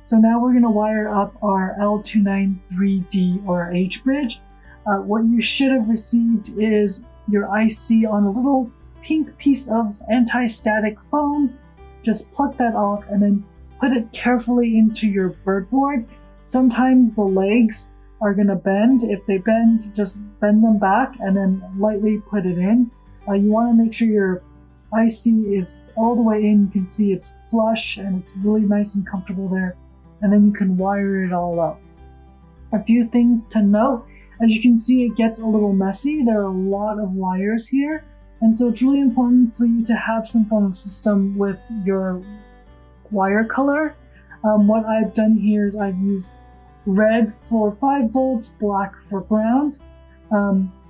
So now we're going to wire up our L293D or our H bridge. What you should have received is your IC on a little pink piece of anti-static foam. Just pluck that off and then put it carefully into your breadboard. Sometimes the legs are going to bend. If they bend, just bend them back and then lightly put it in. You want to make sure your IC is all the way in. You can see it's flush and it's really nice and comfortable there. And then you can wire it all up. A few things to note. As you can see, it gets a little messy. There are a lot of wires here. And so it's really important for you to have some form of system with your wire color. What I've done here is I've used red for 5 volts, black for ground,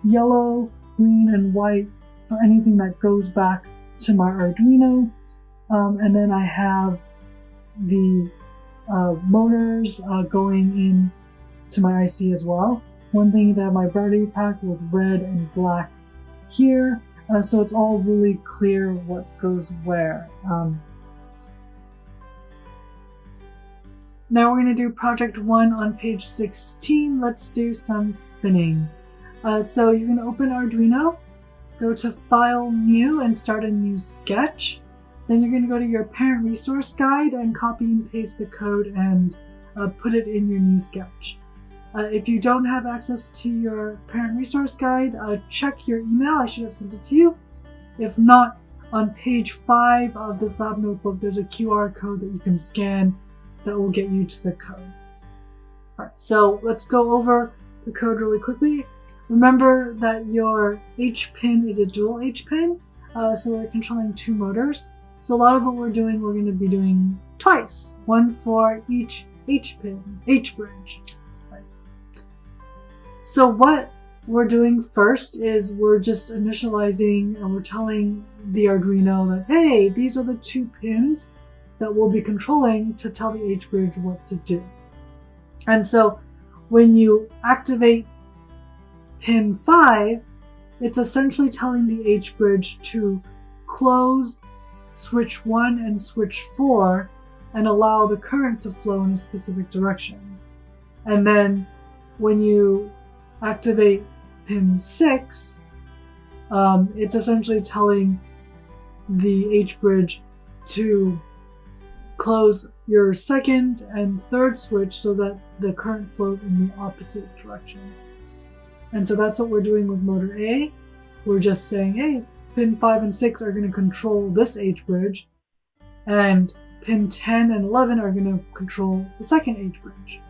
yellow, green, and white for anything that goes back to my Arduino. And then I have the motors going in to my IC as well. One thing is I have my battery pack with red and black here, so it's all really clear what goes where. Now we're going to do project 1 on page 16. Let's do some spinning. So you're going to open Arduino, go to File, New, and start a new sketch. Then you're going to go to your parent resource guide and copy and paste the code and put it in your new sketch. If you don't have access to your parent resource guide, check your email. I should have sent it to you. If not, on page 5 of this lab notebook, there's a QR code that you can scan that will get you to the code. All right, so let's go over the code really quickly. Remember that your H pin is a dual H pin, so we're controlling 2 motors. So a lot of what we're going to be doing twice, one for each H pin, H bridge. Right. So what we're doing first is we're just initializing and we're telling the Arduino that, hey, these are the 2 pins that we'll be controlling to tell the H bridge what to do. And so when you activate pin 5, it's essentially telling the H bridge to close switch 1 and switch 4 and allow the current to flow in a specific direction. And then when you activate pin 6, it's essentially telling the H bridge to close your 2nd and 3rd switch so that the current flows in the opposite direction. And so that's what we're doing with motor A. We're just saying, hey, pin 5 and 6 are going to control this H bridge, and pin 10 and 11 are going to control the 2nd H bridge.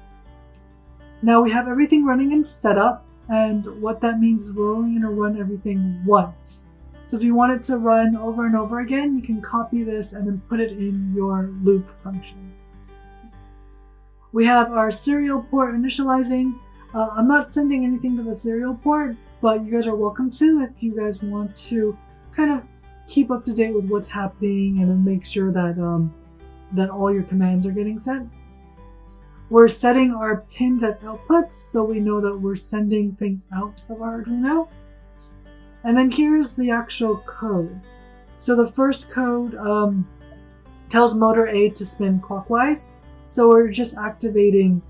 Now we have everything running in setup, and what that means is we're only going to run everything once. So if you want it to run over and over again, you can copy this and then put it in your loop function. We have our serial port initializing. I'm not sending anything to the serial port, but you guys are welcome to if you guys want to kind of keep up to date with what's happening and then make sure that that all your commands are getting sent. We're setting our pins as outputs, so we know that we're sending things out of our Arduino. And then here's the actual code. So the first code tells motor A to spin clockwise. So we're just activating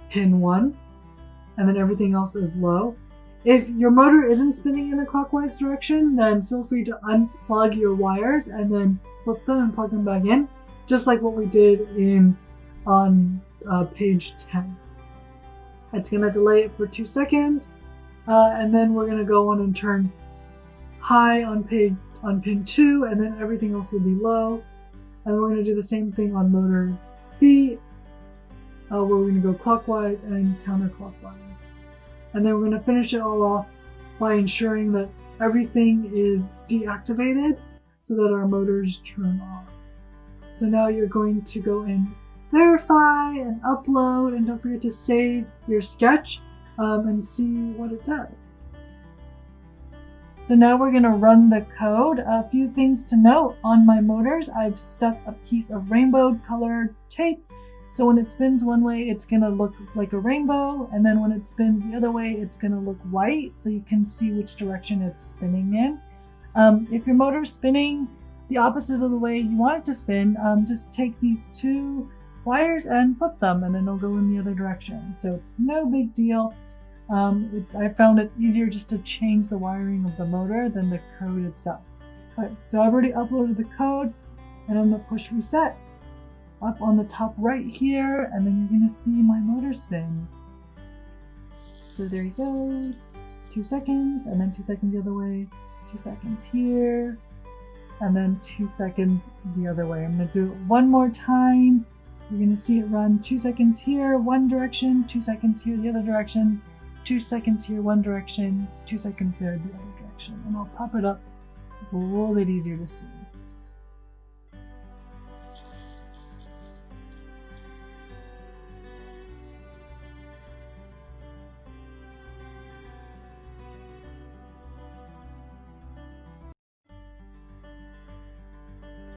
pin 1, and then everything else is low. If your motor isn't spinning in a clockwise direction, then feel free to unplug your wires and then flip them and plug them back in, just like what we did on page 10. It's going to delay it for 2 seconds, and then we're going to go on and turn high on pin 2, and then everything else will be low. And we're going to do the same thing on motor B, where we're going to go clockwise and counterclockwise. And then we're going to finish it all off by ensuring that everything is deactivated so that our motors turn off. So now you're going to go and verify and upload, and don't forget to save your sketch and see what it does. So now we're going to run the code. A few things to note on my motors. I've stuck a piece of rainbow colored tape. So when it spins one way, it's going to look like a rainbow. And then when it spins the other way, it's going to look white. So you can see which direction it's spinning in. If your motor's spinning the opposite of the way you want it to spin, just take these 2 wires and flip them, and then it'll go in the other direction. So it's no big deal. I found it's easier just to change the wiring of the motor than the code itself. Okay, so I've already uploaded the code, and I'm going to push reset up on the top right here, and then you're going to see my motor spin. So there you go, 2 seconds, and then 2 seconds the other way, 2 seconds here, and then 2 seconds the other way. I'm going to do it one more time. You're going to see it run 2 seconds here, one direction, 2 seconds here, the other direction, 2 seconds here, one direction, 2 seconds there, the other direction. And I'll pop it up so it's a little bit easier to see.